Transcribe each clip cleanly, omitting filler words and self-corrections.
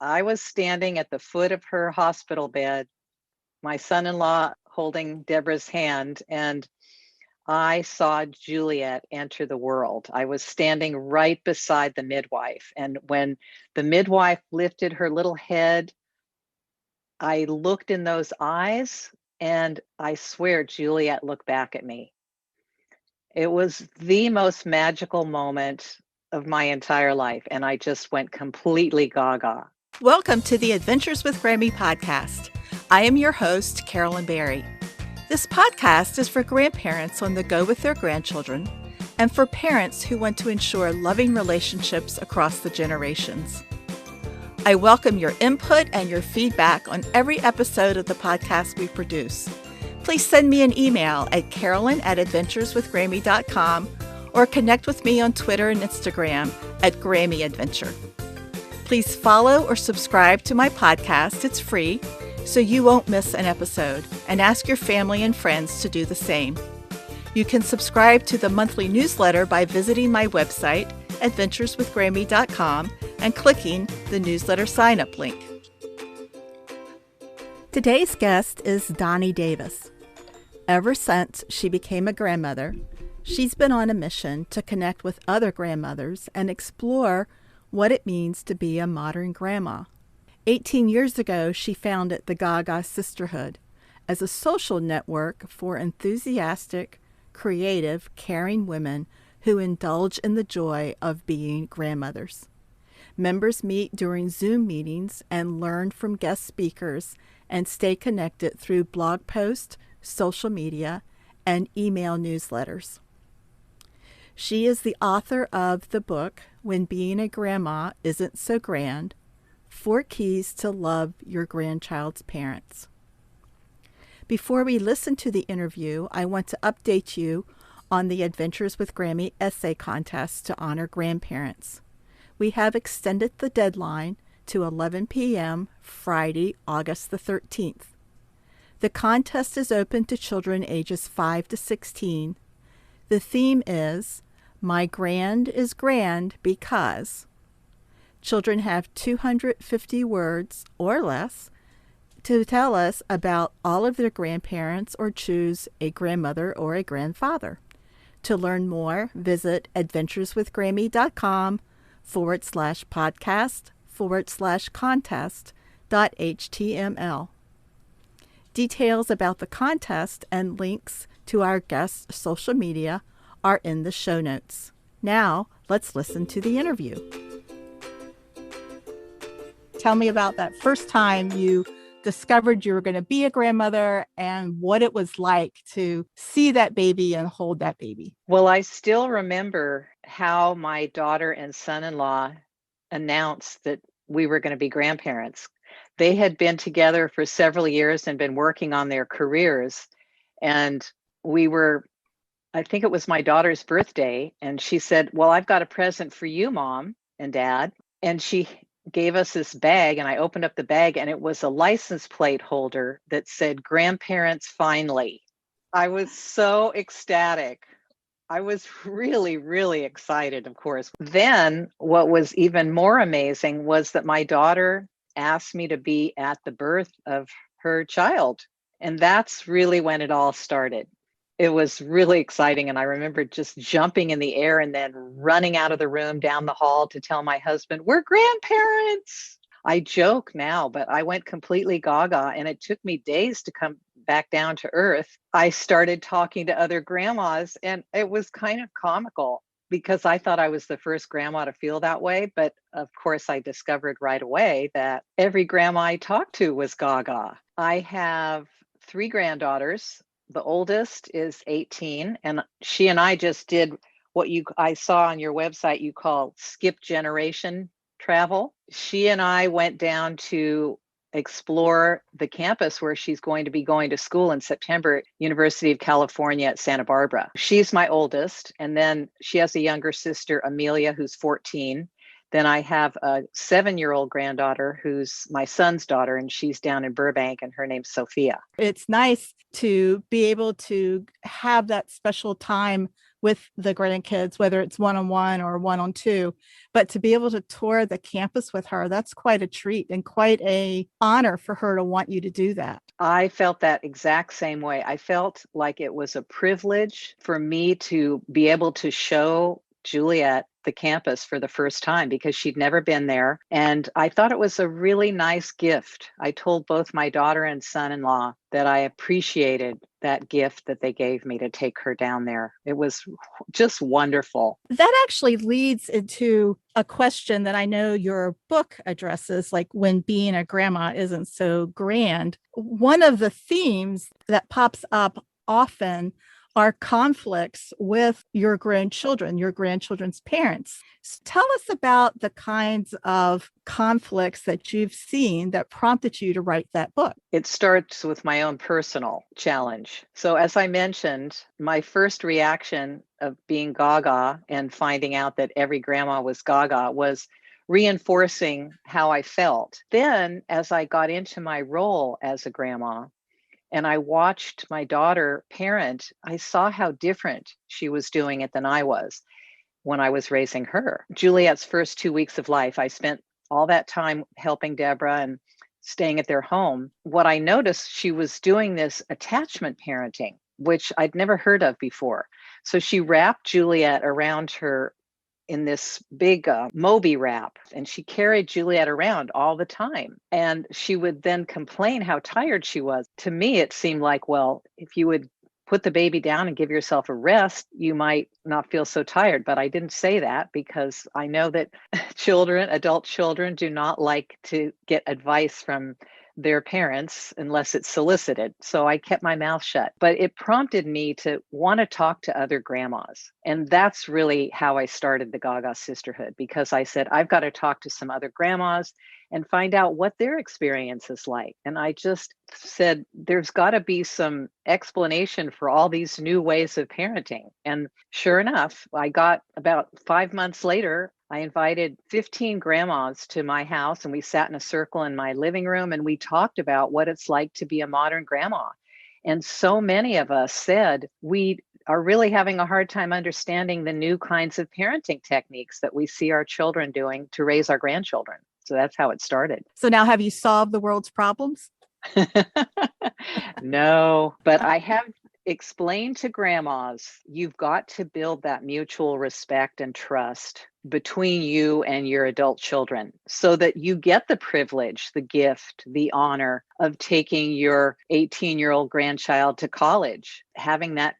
I was standing at the foot of her hospital bed, my son-in-law holding Deborah's hand, and I saw Juliet enter the world. I was standing right beside the midwife. And when the midwife lifted her little head, I looked in those eyes, and I swear Juliet looked back at me. It was the most magical moment of my entire life, and I just went completely gaga. Welcome to the Adventures with Grammy podcast. I am your host, Carolyn Berry. This podcast is for grandparents on the go with their grandchildren and for parents who want to ensure loving relationships across the generations. I welcome your input and your feedback on every episode of the podcast we produce. Please send me an email at carolyn@adventureswithgrammy.com or connect with me on Twitter and Instagram at Grammy Adventure. Please follow or subscribe to my podcast. It's free, so you won't miss an episode, and ask your family and friends to do the same. You can subscribe to the monthly newsletter by visiting my website, adventureswithgrammy.com, and clicking the newsletter sign-up link. Today's guest is Donnie Davis. Ever since she became a grandmother, she's been on a mission to connect with other grandmothers and explore what it means to be a modern grandma. 18 years ago, she founded the GaGa Sisterhood as a social network for enthusiastic, creative, caring women who indulge in the joy of being grandmothers. Members meet during Zoom meetings and learn from guest speakers and stay connected through blog posts, social media, and email newsletters. She is the author of the book, When Being a Grandma Isn't So Grand, 4 Keys to Love Your Grandchild's Parents. Before we listen to the interview, I want to update you on the Adventures with Grammy essay contest to honor grandparents. We have extended the deadline to 11 p.m. Friday, August the 13th. The contest is open to children ages 5 to 16. The theme is My Grand is Grand Because. Children have 250 words or less to tell us about all of their grandparents or choose a grandmother or a grandfather. To learn more, visit adventureswithgrammy.com/podcast/contest.html. Details about the contest and links to our guests' social media are in the show notes. Now, let's listen to the interview. Tell me about that first time you discovered you were going to be a grandmother and what it was like to see that baby and hold that baby. Well, I still remember how my daughter and son-in-law announced that we were going to be grandparents. They had been together for several years and been working on their careers. And I think it was my daughter's birthday. And she said, well, I've got a present for you, Mom and Dad. And she gave us this bag, and I opened up the bag, and it was a license plate holder that said grandparents finally. I was so ecstatic. I was really, really excited, of course. Then what was even more amazing was that my daughter asked me to be at the birth of her child. And that's really when it all started. It was really exciting. And I remember just jumping in the air and then running out of the room down the hall to tell my husband, we're grandparents. I joke now, but I went completely gaga, and it took me days to come back down to earth. I started talking to other grandmas, and it was kind of comical because I thought I was the first grandma to feel that way. But of course, I discovered right away that every grandma I talked to was gaga. I have 3 granddaughters. The oldest is 18, and she and I just did what I saw on your website you call skip generation travel. She and I went down to explore the campus where she's going to be going to school in September, University of California at Santa Barbara. She's my oldest, and then she has a younger sister, Amelia, who's 14. Then I have a 7-year-old granddaughter who's my son's daughter, and she's down in Burbank, and her name's Sophia. It's nice to be able to have that special time with the grandkids, whether it's one-on-one or one-on-two. But to be able to tour the campus with her, that's quite a treat and quite a honor for her to want you to do that. I felt that exact same way. I felt like it was a privilege for me to be able to show Juliet the campus for the first time because she'd never been there. And I thought it was a really nice gift. I told both my daughter and son-in-law that I appreciated that gift that they gave me to take her down there. It was just wonderful. That actually leads into a question that I know your book addresses, like when being a grandma isn't so grand. One of the themes that pops up often are conflicts with your grandchildren's parents. So tell us about the kinds of conflicts that you've seen that prompted you to write that book. It starts with my own personal challenge. So, as I mentioned, my first reaction of being GaGa and finding out that every grandma was GaGa was reinforcing how I felt. Then, as I got into my role as a grandma, and I watched my daughter parent, I saw how different she was doing it than I was when I was raising her. Juliet's first 2 weeks of life, I spent all that time helping Deborah and staying at their home. What I noticed, she was doing this attachment parenting, which I'd never heard of before. So she wrapped Juliet around her in this big Moby wrap, and she carried Juliet around all the time. And she would then complain how tired she was. To me, it seemed like, well, if you would put the baby down and give yourself a rest, you might not feel so tired. But I didn't say that because I know that adult children, do not like to get advice from their parents unless it's solicited. So I kept my mouth shut. But it prompted me to want to talk to other grandmas. And that's really how I started the GaGa Sisterhood, because I said, I've got to talk to some other grandmas and find out what their experience is like. And I just said, there's got to be some explanation for all these new ways of parenting. And sure enough, I got about 5 months later, I invited 15 grandmas to my house, and we sat in a circle in my living room and we talked about what it's like to be a modern grandma. And so many of us said we are really having a hard time understanding the new kinds of parenting techniques that we see our children doing to raise our grandchildren. So that's how it started. So now have you solved the world's problems? No, but I have explained to grandmas, you've got to build that mutual respect and trust between you and your adult children so that you get the privilege, the gift, the honor of taking your 18-year-old grandchild to college, having that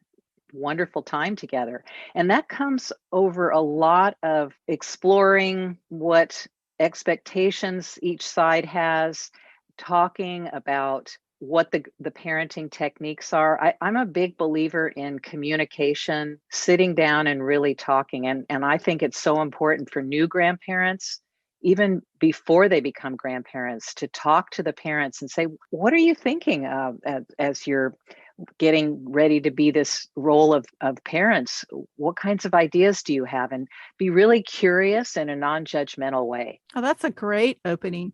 wonderful time together. And that comes over a lot of exploring what expectations each side has, talking about what the parenting techniques are. I'm a big believer in communication, sitting down and really talking. And I think it's so important for new grandparents, even before they become grandparents, to talk to the parents and say, what are you thinking of as you're getting ready to be this role of parents? What kinds of ideas do you have? And be really curious in a non-judgmental way. Oh, that's a great opening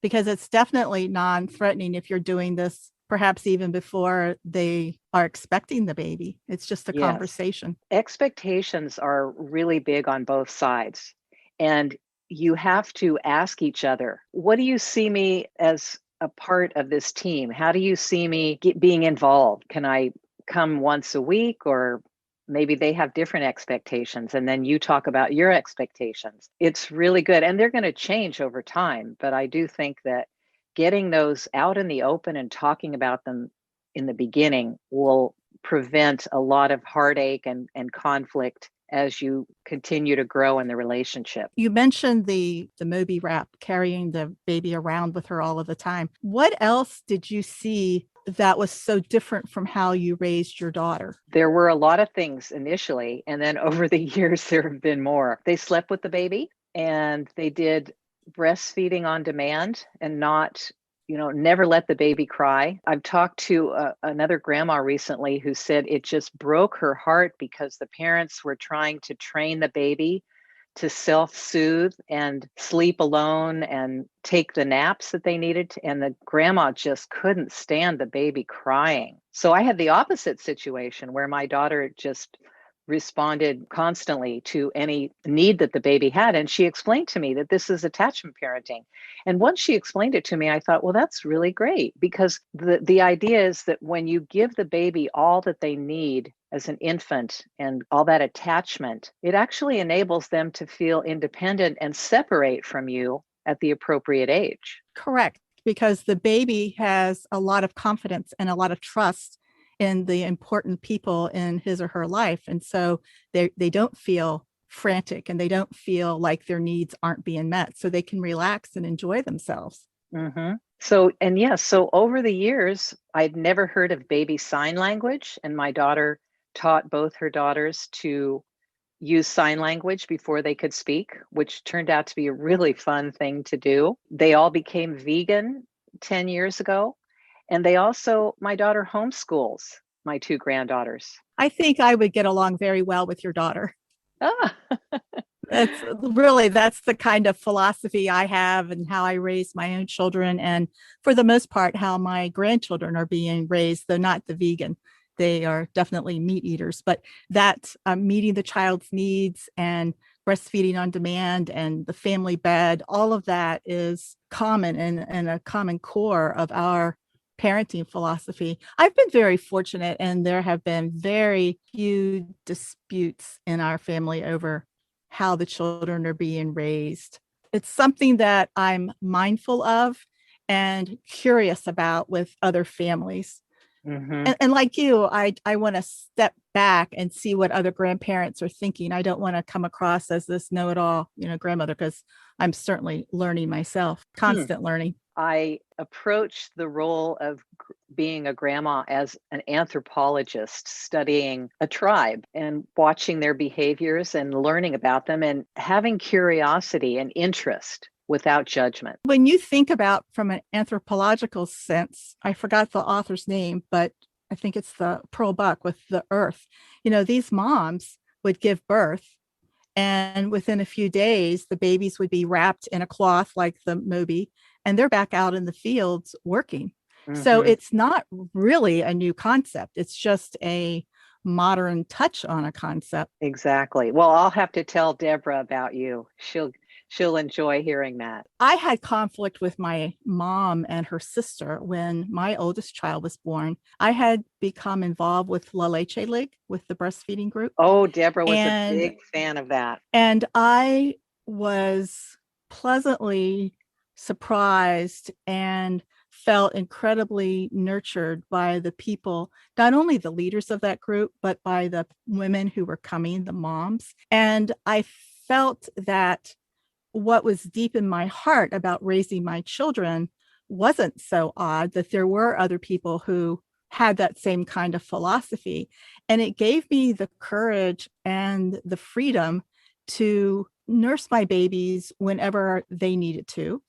because it's definitely non-threatening if you're doing this perhaps even before they are expecting the baby. It's just a Yes. conversation. Expectations are really big on both sides. And you have to ask each other, what do you see me as a part of this team? How do you see me being involved? Can I come once a week, or maybe they have different expectations and then you talk about your expectations? It's really good. And they're going to change over time. But I do think that getting those out in the open and talking about them in the beginning will prevent a lot of heartache and conflict as you continue to grow in the relationship. You mentioned the Moby wrap, carrying the baby around with her all of the time. What else did you see that was so different from how you raised your daughter? There were a lot of things initially, and then over the years, there have been more. They slept with the baby and they did breastfeeding on demand and not, never let the baby cry. I've talked to another grandma recently who said it just broke her heart because the parents were trying to train the baby to self-soothe and sleep alone and take the naps that they needed to, and the grandma just couldn't stand the baby crying. So I had the opposite situation where my daughter just responded constantly to any need that the baby had. And she explained to me that this is attachment parenting. And once she explained it to me, I thought, well, that's really great, because the idea is that when you give the baby all that they need as an infant and all that attachment, it actually enables them to feel independent and separate from you at the appropriate age. Correct, because the baby has a lot of confidence and a lot of trust in the important people in his or her life. And so they don't feel frantic and they don't feel like their needs aren't being met. So they can relax and enjoy themselves. Mm-hmm. So, and yes, so over the years, I'd never heard of baby sign language, and my daughter taught both her daughters to use sign language before they could speak, which turned out to be a really fun thing to do. They all became vegan 10 years ago. And they also, my daughter homeschools my two granddaughters. I think I would get along very well with your daughter. Ah, That's the kind of philosophy I have and how I raise my own children. And for the most part, how my grandchildren are being raised, though not the vegan. They are definitely meat eaters, but that meeting the child's needs and breastfeeding on demand and the family bed, all of that is common and a common core of our parenting philosophy. I've been very fortunate, and there have been very few disputes in our family over how the children are being raised. It's something that I'm mindful of and curious about with other families. mm-hmm. And like you, I want to step back and see what other grandparents are thinking. I don't want to come across as this know-it-all, grandmother, because I'm certainly learning myself, constant learning. I approach the role of being a grandma as an anthropologist, studying a tribe and watching their behaviors and learning about them and having curiosity and interest without judgment. When you think about from an anthropological sense, I forgot the author's name, but I think it's the Pearl Buck with the earth. These moms would give birth, and within a few days, the babies would be wrapped in a cloth like the Moby, and they're back out in the fields working. So Mm-hmm. it's not really a new concept. It's just a modern touch on a concept. Exactly. Well, I'll have to tell Deborah about you. She'll enjoy hearing that. I had conflict with my mom and her sister when my oldest child was born. I had become involved with La Leche League, with the breastfeeding group. Oh, Deborah was a And big fan of that. and I was pleasantly surprised and felt incredibly nurtured by the people, not only the leaders of that group, but by the women who were coming, the moms. And I felt that what was deep in my heart about raising my children wasn't so odd, that there were other people who had that same kind of philosophy. And it gave me the courage and the freedom to nurse my babies whenever they needed to,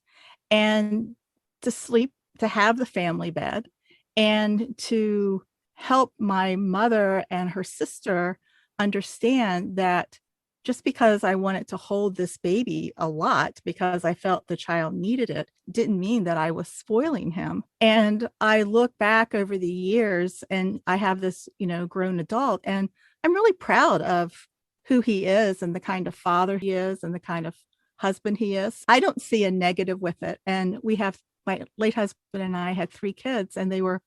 and to sleep, to have the family bed, and to help my mother and her sister understand that just because I wanted to hold this baby a lot because I felt the child needed it, didn't mean that I was spoiling him. And I look back over the years and I have this, grown adult, and I'm really proud of who he is and the kind of father he is and the kind of husband he is. I don't see a negative with it. And my late husband and I had 3 kids, and they were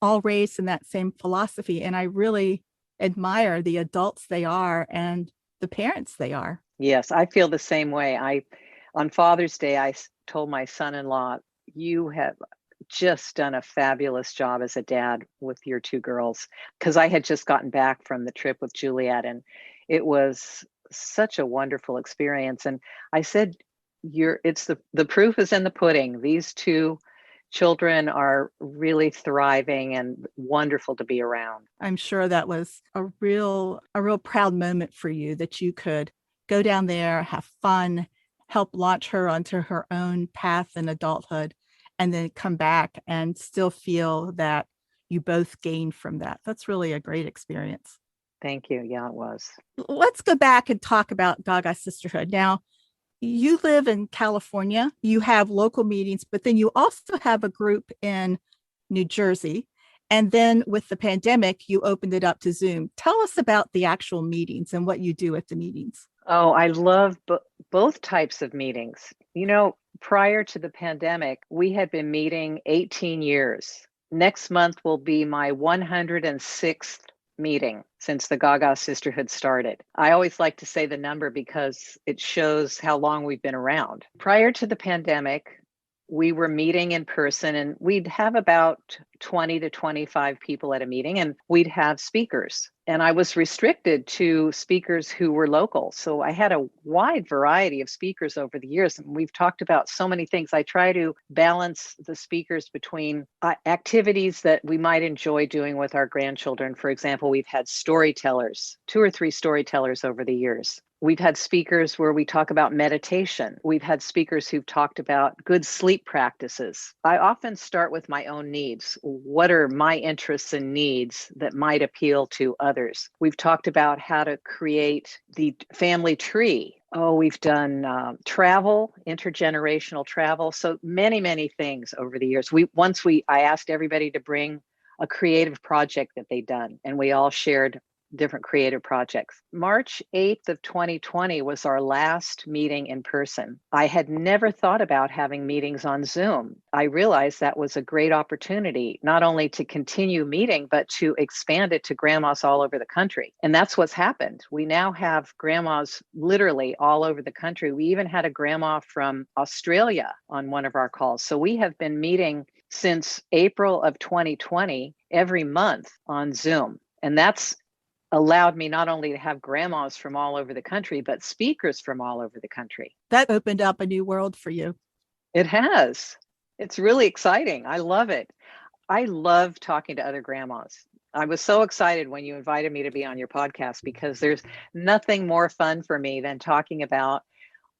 all raised in that same philosophy. And I really admire the adults they are and the parents they are. Yes, I feel the same way. On Father's Day, I told my son-in-law, you have just done a fabulous job as a dad with your 2 girls, because I had just gotten back from the trip with Juliet, and it was such a wonderful experience. And I said, it's the proof is in the pudding. These 2 children are really thriving and wonderful to be around. I'm sure that was a real proud moment for you, that you could go down there, have fun, help launch her onto her own path in adulthood, and then come back and still feel that you both gained from that. That's really a great experience. Thank you. Yeah, it was. Let's go back and talk about GaGa Sisterhood. Now, you live in California, you have local meetings, but then you also have a group in New Jersey. And then with the pandemic, you opened it up to Zoom. Tell us about the actual meetings and what you do at the meetings. Oh, I love both types of meetings. Prior to the pandemic, we had been meeting 18 years. Next month will be my 106th meeting since the GaGa Sisterhood started. I always like to say the number because it shows how long we've been around. Prior to the pandemic, we were meeting in person, and we'd have about 20 to 25 people at a meeting, and we'd have speakers. And I was restricted to speakers who were local. So I had a wide variety of speakers over the years. And we've talked about so many things. I try to balance the speakers between activities that we might enjoy doing with our grandchildren. For example, we've had storytellers, 2 or 3 storytellers over the years. We've had speakers where we talk about meditation. We've had speakers who've talked about good sleep practices. I often start with my own needs. What are my interests and needs that might appeal to others? We've talked about how to create the family tree. Oh, we've done travel, intergenerational travel. So many, many things over the years. I asked everybody to bring a creative project that they'd done, and we all shared different creative projects. March 8th of 2020 was our last meeting in person. I had never thought about having meetings on Zoom. I realized that was a great opportunity, not only to continue meeting, but to expand it to grandmas all over the country. And that's what's happened. We now have grandmas literally all over the country. We even had a grandma from Australia on one of our calls. So we have been meeting since April of 2020 every month on Zoom. And that's allowed me not only to have grandmas from all over the country, but speakers from all over the country. That opened up a new world for you. It has. It's really exciting. I love it. I love talking to other grandmas. I was so excited when you invited me to be on your podcast, because there's nothing more fun for me than talking about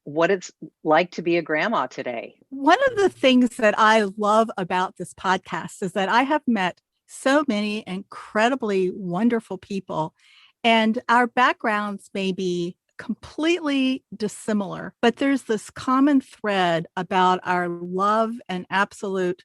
what it's like to be a grandma today. One of the things that I love about this podcast is that I have met so many incredibly wonderful people, and our backgrounds may be completely dissimilar, but there's this common thread about our love and absolute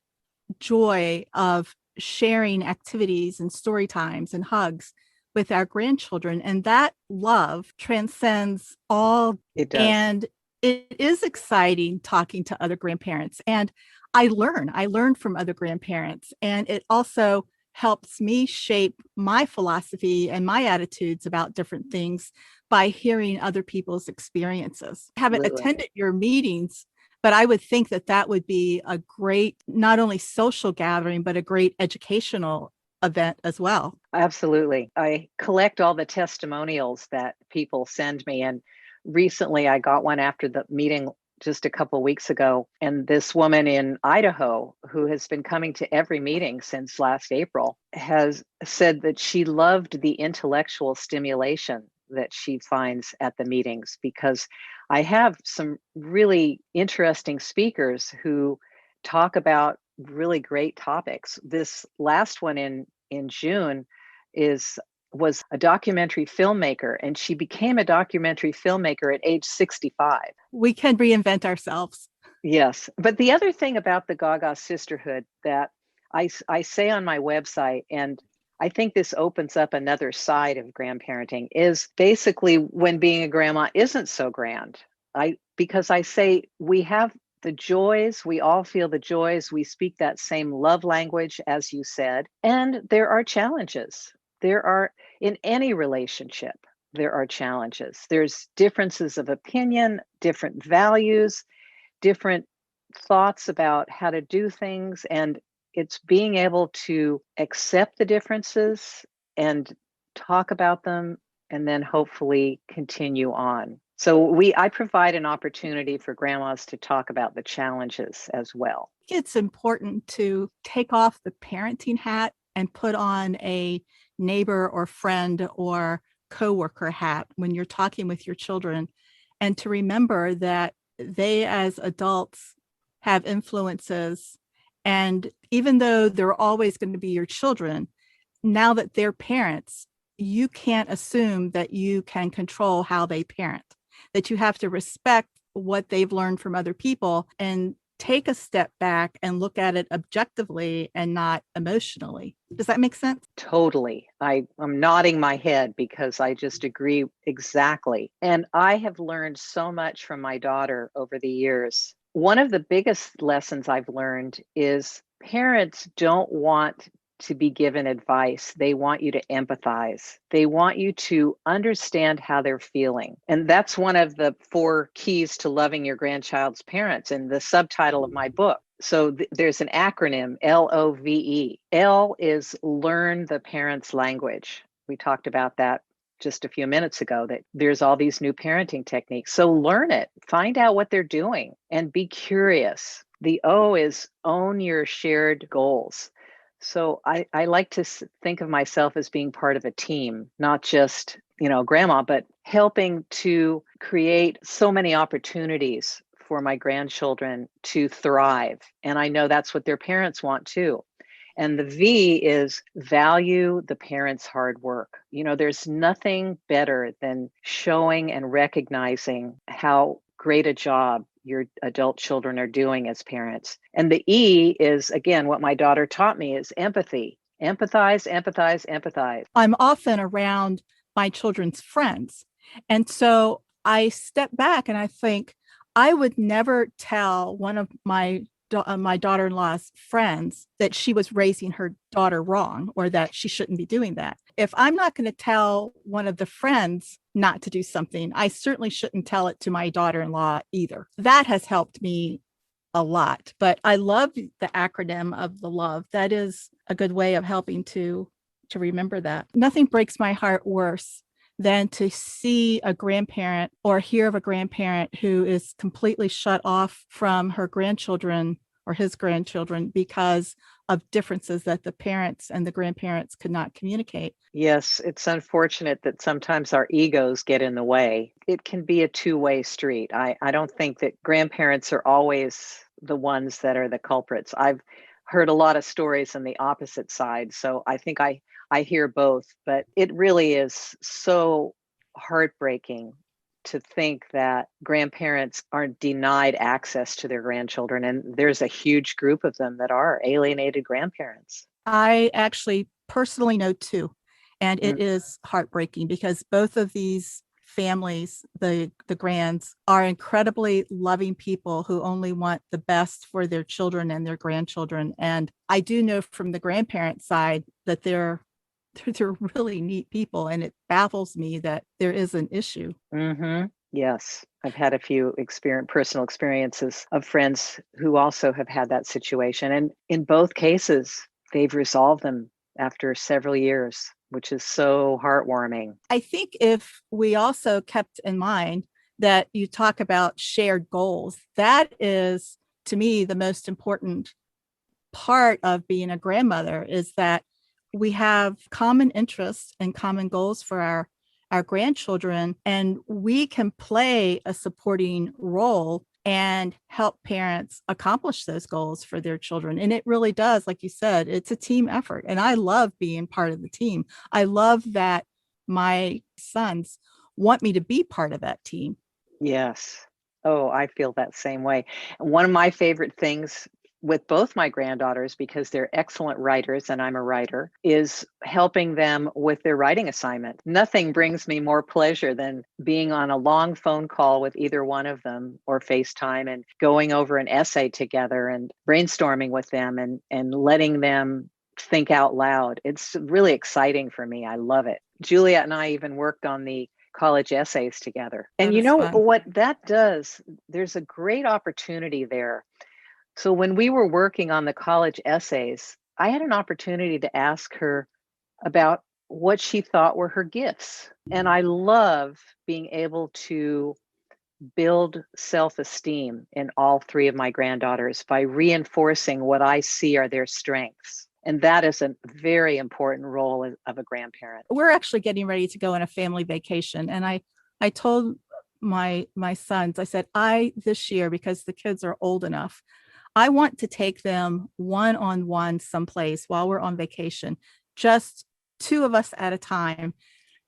joy of sharing activities and story times and hugs with our grandchildren. And that love transcends all. It does. And it is exciting talking to other grandparents. And I learn from other grandparents. And it also helps me shape my philosophy and my attitudes about different things by hearing other people's experiences. I haven't Absolutely. attended your meetings, but I would think that that would be a great, not only social gathering, but a great educational event as well. Absolutely. I collect all the testimonials that people send me. And recently I got one after the meeting just a couple of weeks ago. And this woman in Idaho, who has been coming to every meeting since last April, has said that she loved the intellectual stimulation that she finds at the meetings, because I have some really interesting speakers who talk about really great topics. This last one in June was a documentary filmmaker, and she became a documentary filmmaker at age 65. We can reinvent ourselves. Yes. But the other thing about the GaGa Sisterhood that I say on my website, and I think this opens up another side of grandparenting, is basically when being a grandma isn't so grand. Because I say we have the joys, we all feel the joys, we speak that same love language, as you said, and there are challenges. There are, in any relationship, there are challenges. There's differences of opinion, different values, different thoughts about how to do things. And it's being able to accept the differences and talk about them, and then hopefully continue on. So I provide an opportunity for grandmas to talk about the challenges as well. It's important to take off the parenting hat and put on a neighbor or friend or coworker hat when you're talking with your children, and to remember that they as adults have influences. And even though they're always going to be your children, now that they're parents, you can't assume that you can control how they parent, that you have to respect what they've learned from other people and take a step back and look at it objectively and not emotionally. Does that make sense? Totally. I'm nodding my head because I just agree exactly. And I have learned so much from my daughter over the years. One of the biggest lessons I've learned is parents don't want to be given advice. They want you to empathize. They want you to understand how they're feeling. And that's one of the 4 keys to loving your grandchild's parents and the subtitle of my book. So there's an acronym, LOVE. L is learn the parent's language. We talked about that just a few minutes ago, that there's all these new parenting techniques. So learn it, find out what they're doing, and be curious. The O is own your shared goals. So I like to think of myself as being part of a team, not just, grandma, but helping to create so many opportunities for my grandchildren to thrive. And I know that's what their parents want too. And the V is value the parents' hard work. There's nothing better than showing and recognizing how great a job your adult children are doing as parents. And the E is, again, what my daughter taught me, is empathy. Empathize, empathize, empathize. I'm often around my children's friends. And so I step back and I think I would never tell one of my daughter-in-law's friends that she was raising her daughter wrong or that she shouldn't be doing that. If I'm not going to tell one of the friends not to do something, I certainly shouldn't tell it to my daughter-in-law either. That has helped me a lot. But I love the acronym of the love. That is a good way of helping to remember that. Nothing breaks my heart worse than to see a grandparent or hear of a grandparent who is completely shut off from her grandchildren or his grandchildren because of differences that the parents and the grandparents could not communicate. Yes, it's unfortunate that sometimes our egos get in the way. It can be a two-way street. I don't think that grandparents are always the ones that are the culprits. I've heard a lot of stories on the opposite side, so I think I hear both, but it really is so heartbreaking to think that grandparents aren't denied access to their grandchildren. And there's a huge group of them that are alienated grandparents. I actually personally know 2, and it Mm. is heartbreaking because both of these families, the Grands, are incredibly loving people who only want the best for their children and their grandchildren. And I do know from the grandparent side that they're really neat people, and it baffles me that there is an issue. Mm-hmm. Yes, I've had a few personal experiences of friends who also have had that situation. And in both cases, they've resolved them after several years, which is so heartwarming. I think if we also kept in mind that you talk about shared goals, that is, to me, the most important part of being a grandmother, is that we have common interests and common goals for our grandchildren, and we can play a supporting role and help parents accomplish those goals for their children. And it really does, like you said, it's a team effort. And I love being part of the team. I love that my sons want me to be part of that team. Yes. Oh, I feel that same way. And one of my favorite things with both my granddaughters, because they're excellent writers and I'm a writer, is helping them with their writing assignment. Nothing brings me more pleasure than being on a long phone call with either one of them or FaceTime and going over an essay together and brainstorming with them and letting them think out loud. It's really exciting for me. I love it. Juliet and I even worked on the college essays together. And That you is know fun. what that does? There's a great opportunity there. So when we were working on the college essays, I had an opportunity to ask her about what she thought were her gifts. And I love being able to build self-esteem in all 3 of my granddaughters by reinforcing what I see are their strengths. And that is a very important role of a grandparent. We're actually getting ready to go on a family vacation, and I told my sons, I said, I this year, because the kids are old enough, I want to take them one-on-one someplace while we're on vacation, just 2 of us at a time,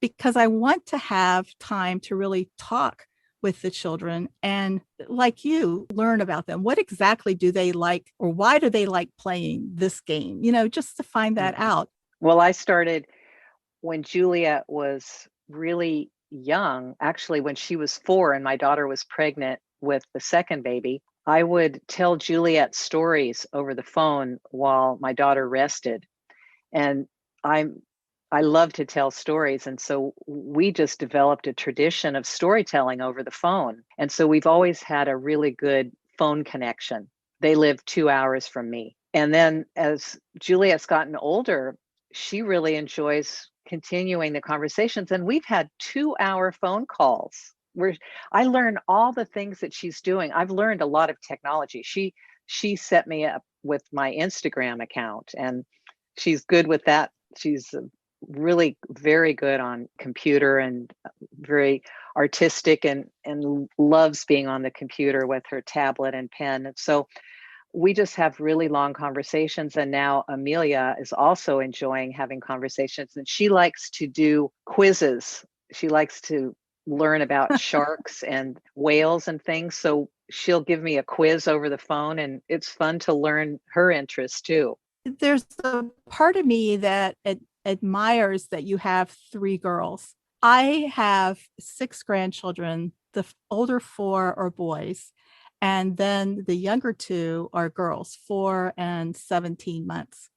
because I want to have time to really talk with the children and, like you, learn about them. What exactly do they like, or why do they like playing this game? Just to find that Mhm. out. Well, I started when Juliet was really young, actually, when she was 4 and my daughter was pregnant with the second baby, I would tell Juliet stories over the phone while my daughter rested. And I'm I love to tell stories, and so we just developed a tradition of storytelling over the phone. And so we've always had a really good phone connection. They live 2 hours from me. And then as Juliet's gotten older, she really enjoys continuing the conversations, and we've had 2-hour phone calls where I learn all the things that she's doing. I've learned a lot of technology. She set me up with my Instagram account, and she's good with that. She's really very good on computer and very artistic and loves being on the computer with her tablet and pen. And so we just have really long conversations. And now Amelia is also enjoying having conversations, and she likes to do quizzes. She likes to learn about sharks and whales and things. So she'll give me a quiz over the phone, and it's fun to learn her interests too. There's a part of me that admires that you have 3 girls. I have 6 grandchildren. The older 4 are boys, and then the younger 2 are girls, 4 and 17 months.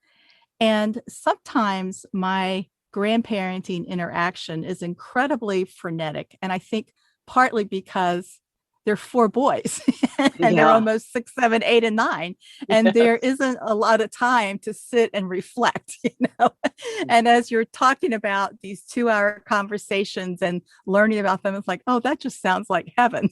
And sometimes my grandparenting interaction is incredibly frenetic. And I think partly because they're 4 boys and they're Yeah. almost 6, 7, 8, and 9. And there Yes. isn't a lot of time to sit and reflect, you know. And as you're talking about these 2-hour conversations and learning about them, it's like, oh, that just sounds like heaven.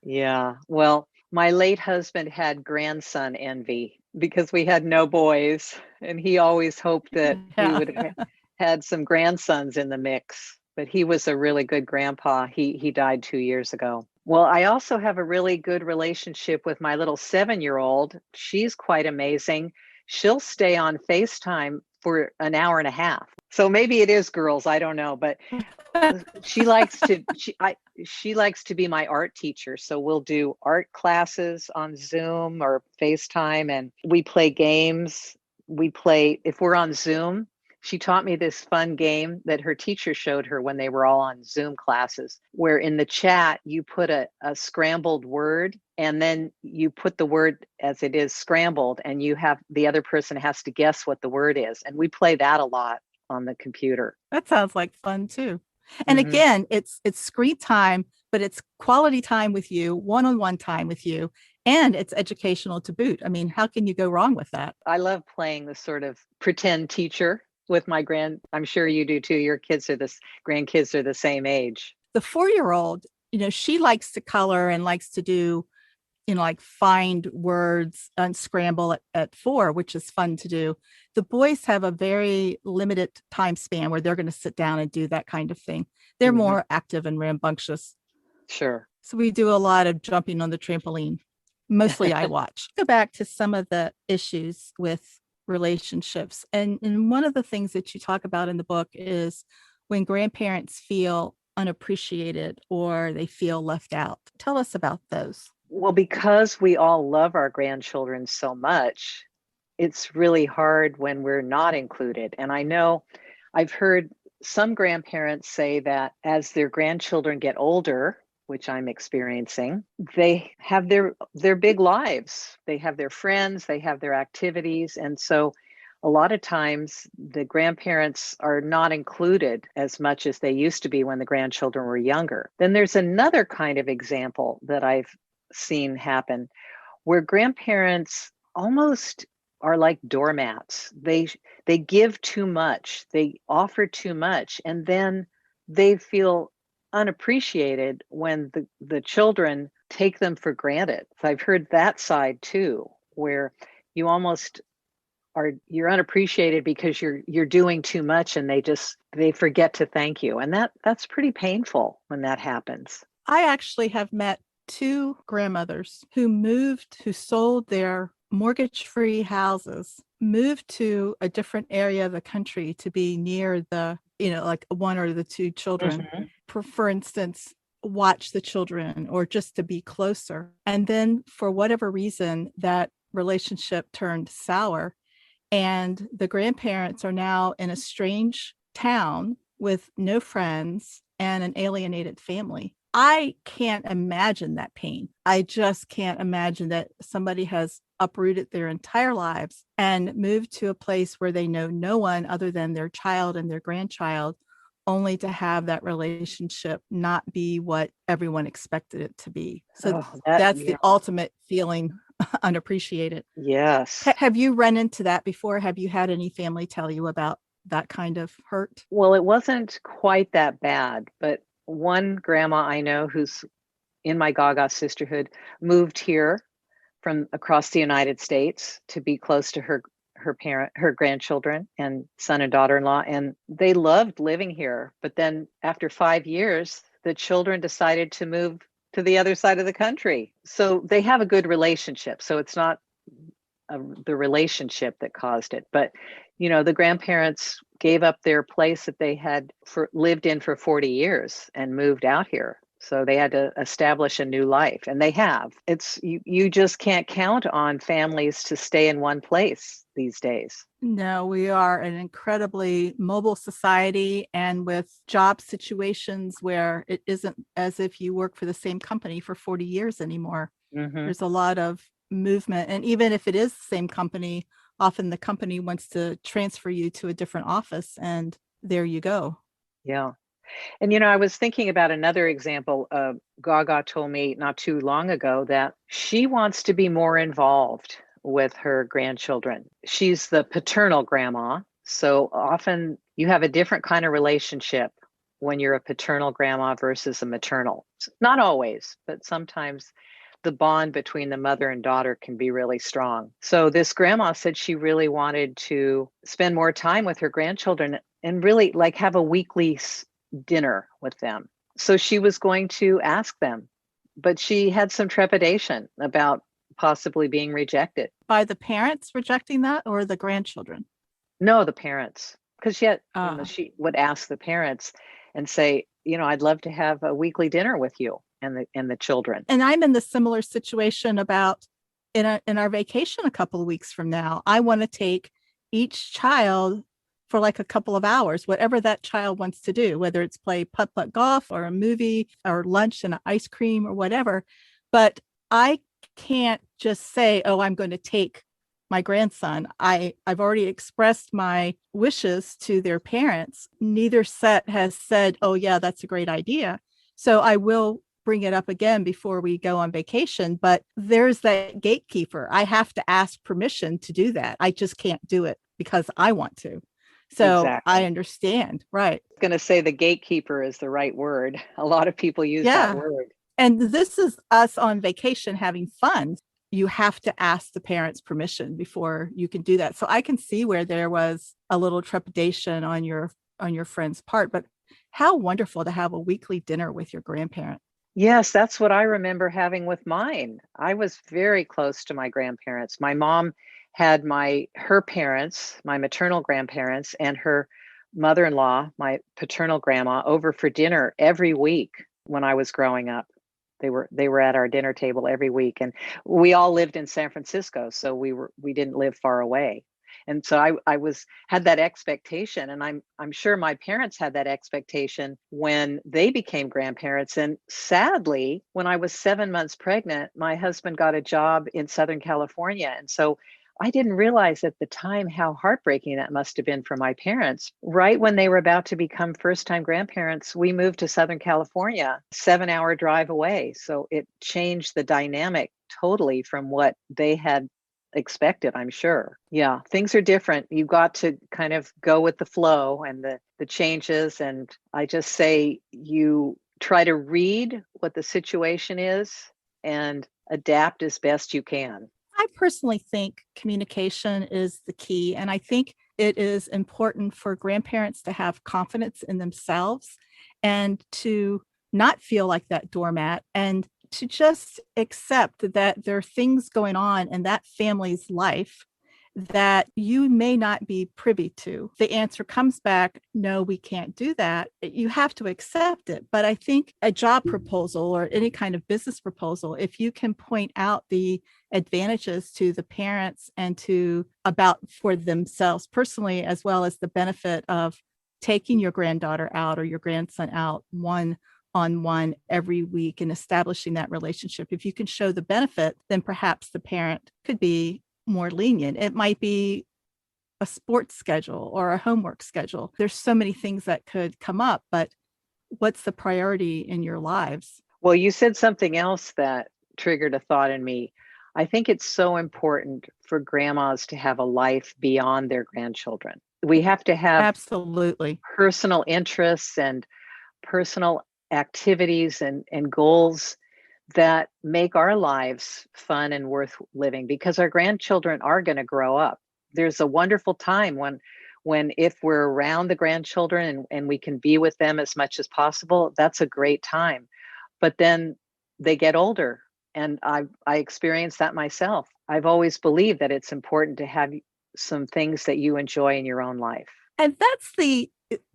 Yeah. Well, my late husband had grandson envy because we had no boys, and he always hoped that we Yeah. would had some grandsons in the mix. But he was a really good grandpa. He died 2 years ago. Well, I also have a really good relationship with my little 7-year-old. She's quite amazing. She'll stay on FaceTime for an hour and a half. So maybe it is girls, I don't know, but she likes to she likes to be my art teacher, so we'll do art classes on Zoom or FaceTime, and we play games. We play If we're on Zoom, she taught me this fun game that her teacher showed her when they were all on Zoom classes, where in the chat you put a scrambled word, and then you put the word as it is scrambled, and you have the other person has to guess what the word is, and we play that a lot on the computer. That sounds like fun too. And Mhm. again, it's screen time, but it's quality time with you, one-on-one time with you, and it's educational to boot. I mean, how can you go wrong with that? I love playing the sort of pretend teacher with my I'm sure you do too. Your kids are this grandkids are the same age. The 4-year-old, she likes to color and likes to do, like find words, unscramble at 4, which is fun to do. The boys have a very limited time span where they're going to sit down and do that kind of thing. They're Mhm. more active and rambunctious. Sure. So we do a lot of jumping on the trampoline. Mostly I watch. Go back to some of the issues with relationships. And one of the things that you talk about in the book is when grandparents feel unappreciated or they feel left out. Tell us about those. Well, because we all love our grandchildren so much, it's really hard when we're not included. And I know I've heard some grandparents say that as their grandchildren get older, which I'm experiencing, they have their big lives. They have their friends, they have their activities, and so a lot of times the grandparents are not included as much as they used to be when the grandchildren were younger. Then there's another kind of example that I've seen happen where grandparents almost are like doormats. They give too much, they offer too much, and then they feel unappreciated when the children take them for granted. So I've heard that side too, where you almost you're unappreciated because you're doing too much, and they forget to thank you, and that's pretty painful when that happens. I actually have met 2 grandmothers who sold their mortgage-free houses, moved to a different area of the country to be near the, like 1 or the 2 children. Mhm. For instance, watch the children or just to be closer. And then for whatever reason, that relationship turned sour, and the grandparents are now in a strange town with no friends and an alienated family. I can't imagine that pain. I just can't imagine that somebody has uprooted their entire lives and moved to a place where they know no one other than their child and their grandchild, only to have that relationship not be what everyone expected it to be. So Oh, that, that's yeah. the ultimate feeling unappreciated. Yes. Have you run into that before? Have you had any family tell you about that kind of hurt? Well, it wasn't quite that bad, but one grandma I know who's in my GaGa Sisterhood moved here from across the United States to be close to her grandchildren and son and daughter-in-law, and they loved living here. But then after 5 years, the children decided to move to the other side of the country. So they have a good relationship. So it's not the relationship that caused it, but the grandparents gave up their place that they had lived in for 40 years and moved out here, so they had to establish a new life, and they have. It's you just can't count on families to stay in one place these days. No, we are an incredibly mobile society, and with job situations where it isn't as if you work for the same company for 40 years anymore. Hmm. There's a lot of movement. And even if it is the same company, often the company wants to transfer you to a different office, and there you go. Yeah. And I was thinking about another example. Gaga told me not too long ago that she wants to be more involved with her grandchildren. She's the paternal grandma. So often you have a different kind of relationship when you're a paternal grandma versus a maternal. Not always, but sometimes the bond between the mother and daughter can be really strong. So this grandma said she really wanted to spend more time with her grandchildren and really like have a weekly dinner with them. So she was going to ask them, but she had some trepidation about possibly being rejected. By the parents rejecting that or the grandchildren? No, the parents, because yet, Uh, she would ask the parents and say, I'd love to have a weekly dinner with you and the children. and I'm in the similar situation about in our vacation a couple of weeks from now. I want to take each child for like a couple of hours, whatever that child wants to do, whether it's play putt-putt golf or a movie or lunch and ice cream or whatever. But I can't just say, oh, I'm going to take my grandson. I've already expressed my wishes to their parents. Neither set has said, oh, yeah, that's a great idea. So I will bring it up again before we go on vacation, but there's that gatekeeper. I have to ask permission to do that. I just can't do it because I want to. So I Exactly. understand. Right. I was going to say the gatekeeper is the right word. A lot of people use that Yeah. word. And this is us on vacation having fun. You have to ask the parents' permission before you can do that. So I can see where there was a little trepidation on your friend's part, but how wonderful to have a weekly dinner with your grandparent. Yes, that's what I remember having with mine. I was very close to my grandparents. My mom had her parents, my maternal grandparents, and her mother-in-law, my paternal grandma, over for dinner every week when I was growing up. They were at our dinner table every week, and we all lived in San Francisco, so we didn't live far away. And so I was had that expectation, and I'm sure my parents had that expectation when they became grandparents. And sadly, when I was 7 months pregnant, my husband got a job in Southern California, and so I didn't realize at the time how heartbreaking that must have been for my parents. Right when they were about to become first-time grandparents, we moved to Southern California, 7-hour drive away. So it changed the dynamic totally from what they had expected, I'm sure. Yeah, things are different. You got to kind of go with the flow and the changes. And I just say you try to read what the situation is and adapt as best you can. I personally think communication is the key. And I think it is important for grandparents to have confidence in themselves and to not feel like that doormat and to just accept that there are things going on in that family's life that you may not be privy to. The answer comes back, no, we can't do that. You have to accept it. But I think a job proposal or any kind of business proposal, if you can point out the advantages to the parents and to about for themselves personally, as well as the benefit of taking your granddaughter out or your grandson out one-on-one every week and establishing that relationship. If you can show the benefit, then perhaps the parent could be more lenient. It might be a sports schedule or a homework schedule. There's so many things that could come up, but what's the priority in your lives? Well, you said something else that triggered a thought in me. I think it's so important for grandmas to have a life beyond their grandchildren. We have to have Absolutely. personal interests and personal activities and goals that make our lives fun and worth living, because our grandchildren are going to grow up. There's a wonderful time when if we're around the grandchildren and we can be with them as much as possible, that's a great time. But then they get older, and I experienced that myself. I've always believed that it's important to have some things that you enjoy in your own life. And that's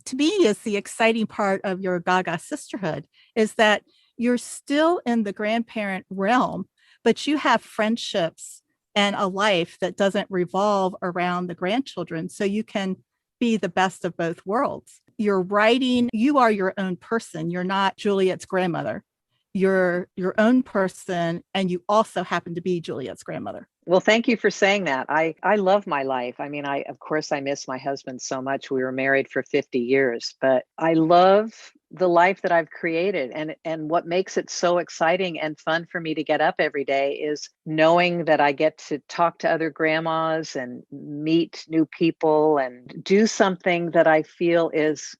to me, is the exciting part of your GaGa Sisterhood, is that you're still in the grandparent realm, but you have friendships and a life that doesn't revolve around the grandchildren. So you can be the best of both worlds. You're writing, you are your own person. You're not Juliet's grandmother. You're your own person, and you also happen to be Juliet's grandmother. Well, thank you for saying that. I love my life. I mean, of course I miss my husband so much. We were married for 50 years, but I love the life that I've created. And what makes it so exciting and fun for me to get up every day is knowing that I get to talk to other grandmas and meet new people and do something that I feel is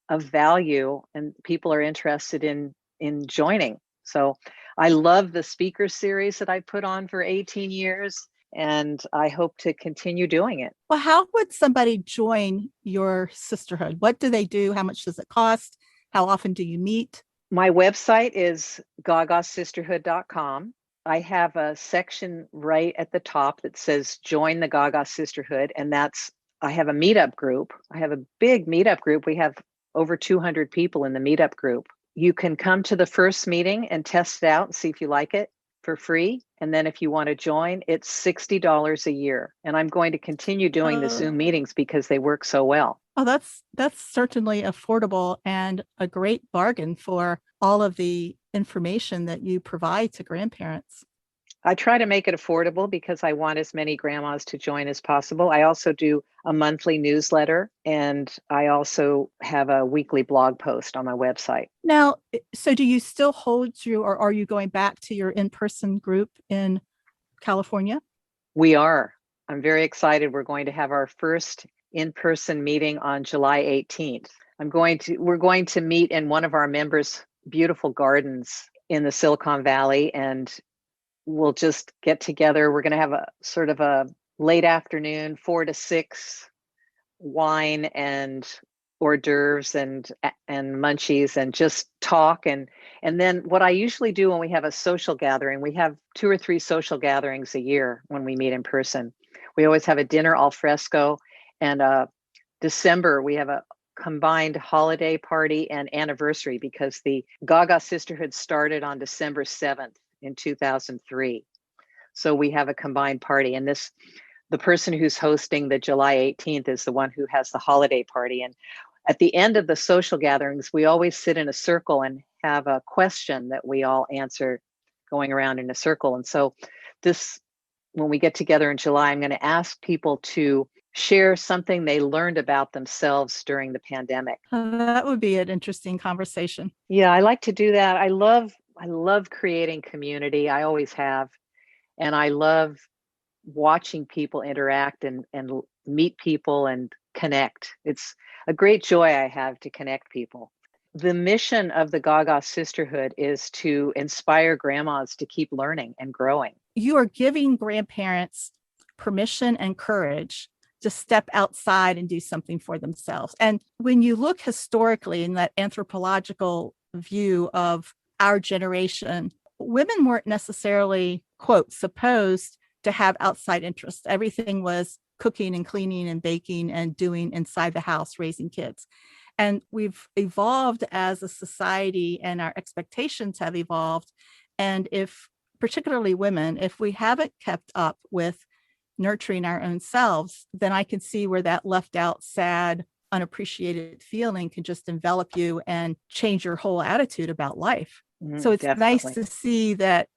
of value and people are interested in joining. So I love the speaker series that I put on for 18 years, and I hope to continue doing it. Well, how would somebody join your sisterhood? What do they do? How much does it cost? How often do you meet? My website is gagasisterhood.com. I have a section right at the top that says join the GaGa Sisterhood, and I have a meetup group. I have a big meetup group. We have over 200 people in the meetup group. You can come to the first meeting and test it out and see if you like it for free. And then if you want to join, it's $60 a year. And I'm going to continue doing the Zoom meetings because they work so well. Oh, that's certainly affordable and a great bargain for all of the information that you provide to grandparents. I try to make it affordable because I want as many grandmas to join as possible. I also do a monthly newsletter, and I also have a weekly blog post on my website. Now, so do you still hold or are you going back to your in-person group in California? We are. I'm very excited. We're going to have our first in-person meeting on July 18th. We're going to meet in one of our members' beautiful gardens in the Silicon Valley, and we'll just get together. We're going to have a sort of a late afternoon, 4 to 6, wine and hors d'oeuvres and munchies, and just talk. And then what I usually do when we have a social gathering, we have 2 or 3 social gatherings a year when we meet in person. We always have a dinner al fresco, and December we have a combined holiday party and anniversary, because the GaGa Sisterhood started on December 7th. In 2003. So we have a combined party, and the person who's hosting the July 18th is the one who has the holiday party. And at the end of the social gatherings, we always sit in a circle and have a question that we all answer going around in a circle. And so when we get together in July, I'm going to ask people to share something they learned about themselves during the pandemic. That would be an interesting conversation. Yeah, I like to do that. I love creating community. I always have. And I love watching people interact and meet people and connect. It's a great joy I have to connect people. The mission of the GaGa Sisterhood is to inspire grandmas to keep learning and growing. You are giving grandparents permission and courage to step outside and do something for themselves. And when you look historically in that anthropological view of our generation, women weren't necessarily, quote, supposed to have outside interests. Everything was cooking and cleaning and baking and doing inside the house, raising kids. And we've evolved as a society and our expectations have evolved. And if, particularly women, if we haven't kept up with nurturing our own selves, then I can see where that left out, sad, unappreciated feeling can just envelop you and change your whole attitude about life. So it's nice Definitely. to see that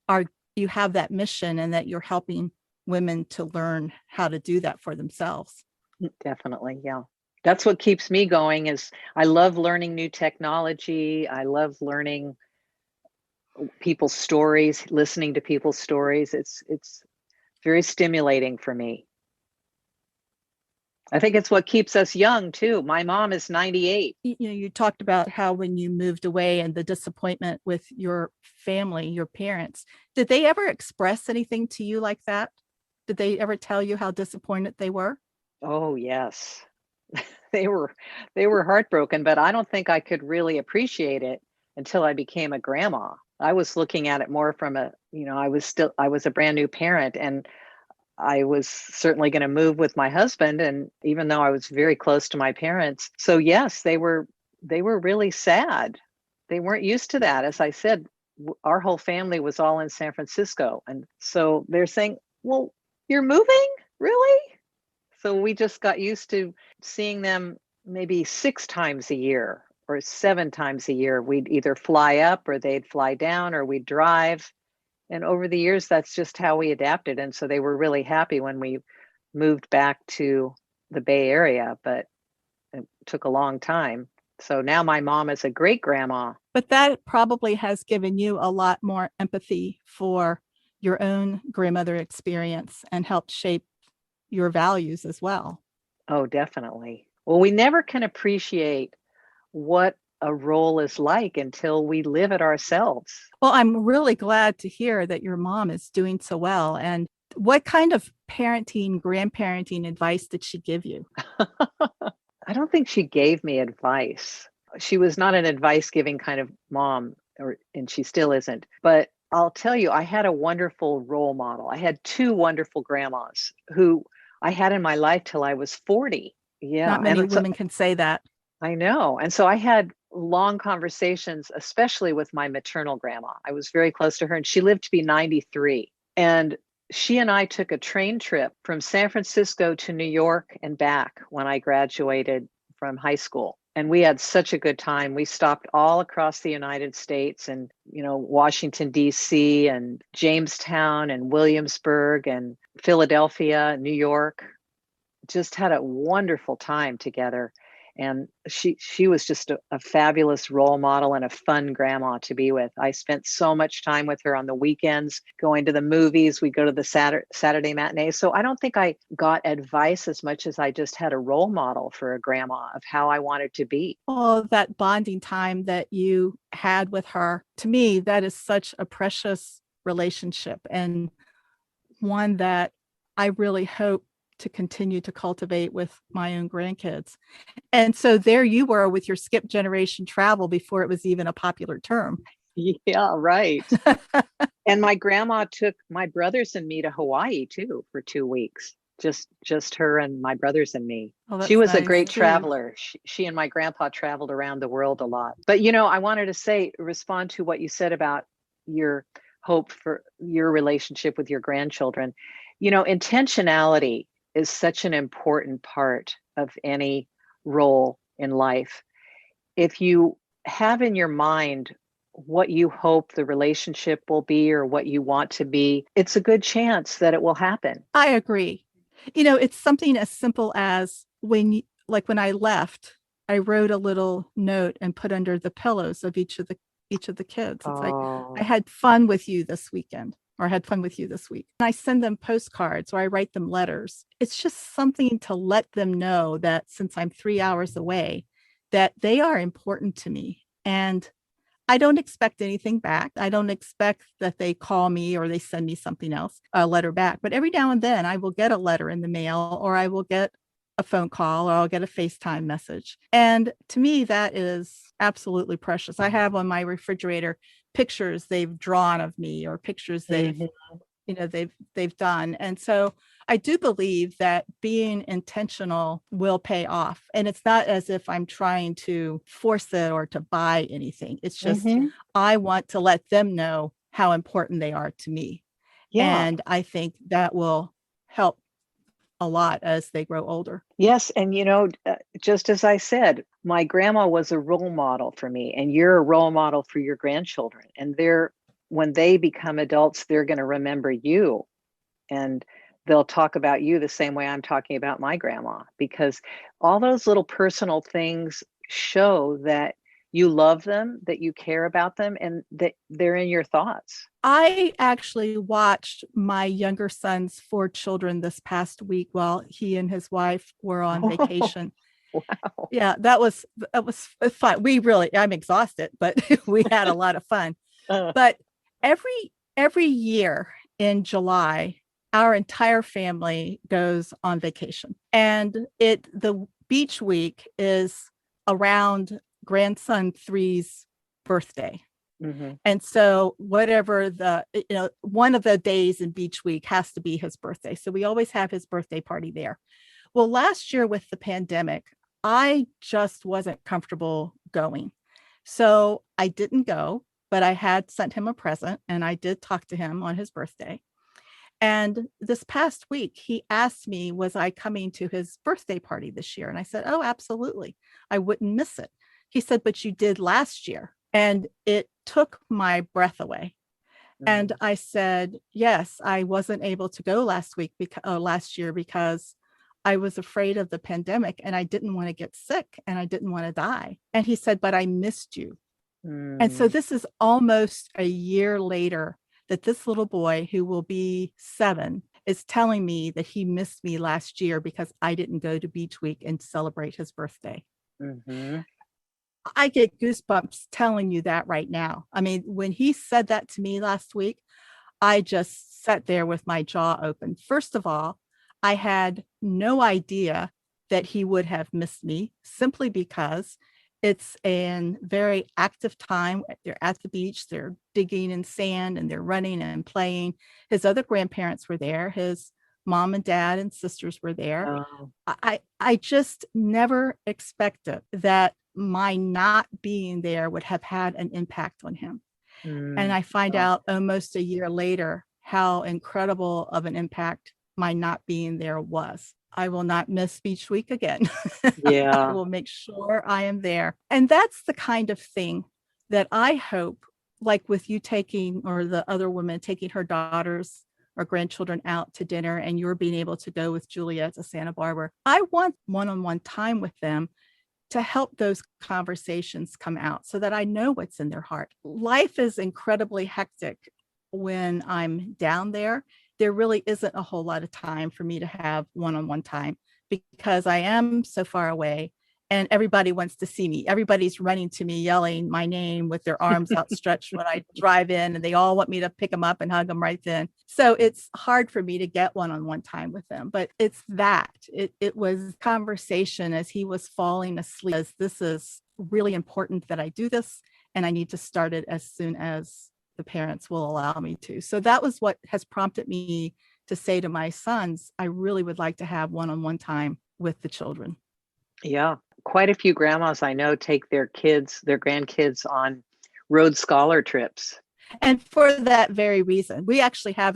are you have that mission and that you're helping women to learn how to do that for themselves. Definitely. Yeah. That's what keeps me going is I love learning new technology. I love learning people's stories, listening to people's stories. It's very stimulating for me. I think it's what keeps us young too. My mom is 98. You talked about how when you moved away and the disappointment with your family, your parents, did they ever express anything to you like that? Did they ever tell you how disappointed they were? Oh, yes. They were they were heartbroken, but I don't think I could really appreciate it until I became a grandma. I was looking at it more from I was a brand new parent and I was certainly going to move with my husband and even though I was very close to my parents. So yes, they were really sad. They weren't used to that. As I said, our whole family was all in San Francisco and so they're saying, "Well, you're moving? Really?" So we just got used to seeing them maybe 6 times a year or 7 times a year. We'd either fly up or they'd fly down or we'd drive. And over the years, that's just how we adapted. And so they were really happy when we moved back to the Bay Area, but it took a long time. So now my mom is a great grandma. But that probably has given you a lot more empathy for your own grandmother experience and helped shape your values as well. Oh, definitely. Well, we never can appreciate what a role is like until we live it ourselves. Well, I'm really glad to hear that your mom is doing so well. And what kind of parenting, grandparenting advice did she give you? I don't think she gave me advice. She was not an advice giving kind of mom, and she still isn't. But I'll tell you, I had a wonderful role model. I had two wonderful grandmas who I had in my life till I was 40. Yeah. Not many And so women can say that. I know. And so I had long conversations, especially with my maternal grandma. I was very close to her, and she lived to be 93. And she and I took a train trip from San Francisco to New York and back when I graduated from high school. And we had such a good time. We stopped all across the United States and, Washington, D.C., and Jamestown, and Williamsburg, and Philadelphia, New York. Just had a wonderful time together. And she was just a fabulous role model and a fun grandma to be with. I spent so much time with her on the weekends, going to the movies. We go to the Saturday matinees. So I don't think I got advice as much as I just had a role model for a grandma of how I wanted to be. All that bonding time that you had with her, to me, that is such a precious relationship and one that I really hope to continue to cultivate with my own grandkids. And so there you were with your skip generation travel before it was even a popular term. Yeah, right. And my grandma took my brothers and me to Hawaii too for 2 weeks. Just her and my brothers and me. Oh, She that's was a nice great too. traveler. She and my grandpa traveled around the world a lot. But I wanted to respond to what you said about your hope for your relationship with your grandchildren. Intentionality is such an important part of any role in life. If you have in your mind what you hope the relationship will be or what you want to be, it's a good chance that it will happen. I agree. It's something as simple as when I left, I wrote a little note and put under the pillows of each of the kids. It's like, I Oh, had fun with you this weekend, or I had fun with you this week. And I send them postcards or I write them letters. It's just something to let them know that since I'm 3 hours away, that they are important to me. And I don't expect anything back. I don't expect that they call me or they send me something else, a letter back. But every now and then I will get a letter in the mail or I will get a phone call or I'll get a FaceTime message. And to me, that is absolutely precious. I have on my refrigerator pictures they've drawn of me or pictures mhm. they've done. And so I do believe that being intentional will pay off. And it's not as if I'm trying to force it or to buy anything. It's just, Hmm. I want to let them know how important they are to me. Yeah. And I think that will help a lot as they grow older. Yes. And, just as I said, my grandma was a role model for me, and you're a role model for your grandchildren. And when they become adults, they're going to remember you, and they'll talk about you the same way I'm talking about my grandma, because all those little personal things show that you love them, that you care about them, and that they're in your thoughts. I actually watched my younger son's 4 children this past week while he and his wife were on Oh, vacation. wow. Yeah, that was fun. I'm exhausted, but we had a lot of fun. Uh, But every year in July, our entire family goes on vacation. And the beach week is around grandson three's birthday. mhm. And so whatever one of the days in beach week has to be his birthday. So we always have his birthday party there. Well, last year with the pandemic, I just wasn't comfortable going. So I didn't go, but I had sent him a present and I did talk to him on his birthday. And this past week, he asked me, was I coming to his birthday party this year? And I said, oh, absolutely. I wouldn't miss it. He said, but you did last year. And it took my breath away. And Mm, I said, yes, I wasn't able to go last year because I was afraid of the pandemic and I didn't want to get sick and I didn't want to die. And he said, but I missed you. And so mm, this is almost a year later that this little boy, who will be 7, is telling me that he missed me last year because I didn't go to Beach Week and celebrate his birthday. mhm. I get goosebumps telling you that right now. I mean, when he said that to me last week, I just sat there with my jaw open. First of all, I had no idea that he would have missed me simply because it's a very active time. They're at the beach, they're digging in sand and they're running and playing. His other grandparents were there, his mom and dad and sisters were there. Oh, I just never expected that my not being there would have had an impact on him. And mm, I find oh, out almost a year later how incredible of an impact my not being there was. I will not miss Beach Week again. I yeah. will make sure I am there. And that's the kind of thing that I hope, like with you taking, or the other woman taking her daughters or grandchildren out to dinner, and you're being able to go with Julia to Santa Barbara. I want one-on-one time with them to help those conversations come out so that I know what's in their heart. Life is incredibly hectic when I'm down there. There really isn't a whole lot of time for me to have one-on-one time because I am so far away and everybody wants to see me. Everybody's running to me, yelling my name with their arms outstretched when I drive in, and they all want me to pick them up and hug them right then. So it's hard for me to get one-on-one time with them, but it's that. It was conversation as he was falling asleep, as this is really important that I do this, and I need to start it as soon as the parents will allow me to. So that was what has prompted me to say to my sons, I really would like to have one-on-one time with the children. Yeah. Quite a few grandmas I know take their kids, their grandkids on Road Scholar trips. And for that very reason, we actually have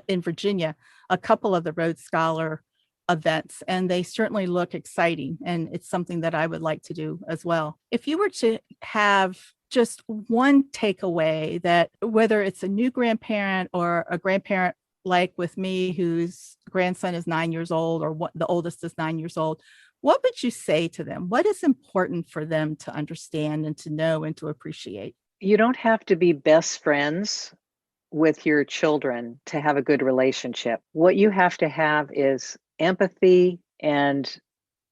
in Virginia a couple of the Rhodes Scholar events, and they certainly look exciting. And it's something that I would like to do as well. If you were to have just one takeaway, that whether it's a new grandparent or a grandparent like with me, whose grandson is 9 years old, or what the oldest is 9 years old, what would you say to them? What is important for them to understand and to know and to appreciate? You don't have to be best friends with your children to have a good relationship. What you have to have is empathy and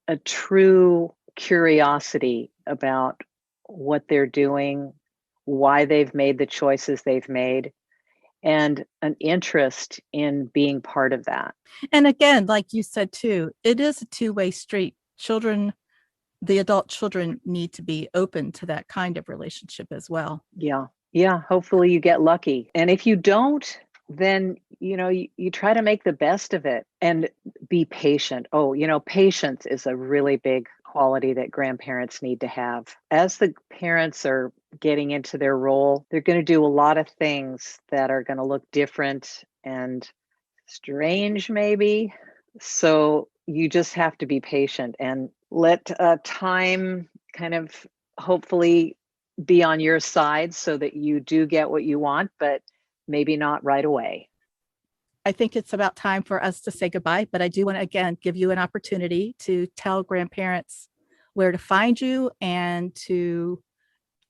a true curiosity about what they're doing, why they've made the choices they've made, and an interest in being part of that. And again, like you said too, it is a two-way street. The adult children need to be open to that kind of relationship as well. Yeah. Yeah. Hopefully you get lucky. And if you don't, then, you try to make the best of it and be patient. Oh, patience is a really big quality that grandparents need to have. As the parents are getting into their role, they're going to do a lot of things that are going to look different and strange, maybe. So you just have to be patient and let time kind of hopefully be on your side so that you do get what you want, but maybe not right away. I think it's about time for us to say goodbye, but I do want to again give you an opportunity to tell grandparents where to find you and to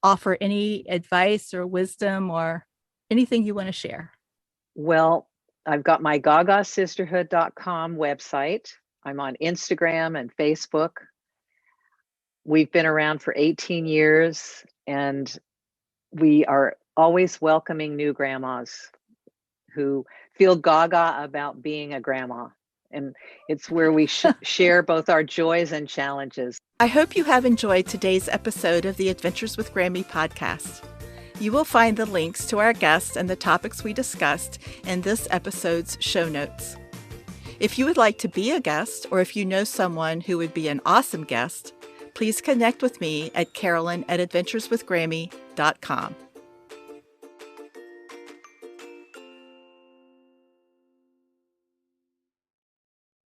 offer any advice or wisdom or anything you want to share. Well, I've got my GaGaSisterhood.com website. I'm on Instagram and Facebook. We've been around for 18 years and we are always welcoming new grandmas who feel gaga about being a grandma. And it's where we share both our joys and challenges. I hope you have enjoyed today's episode of the Adventures with Grammy podcast. You will find the links to our guests and the topics we discussed in this episode's show notes. If you would like to be a guest, or if you know someone who would be an awesome guest, please connect with me at Carolyn@adventureswithgrammy.com.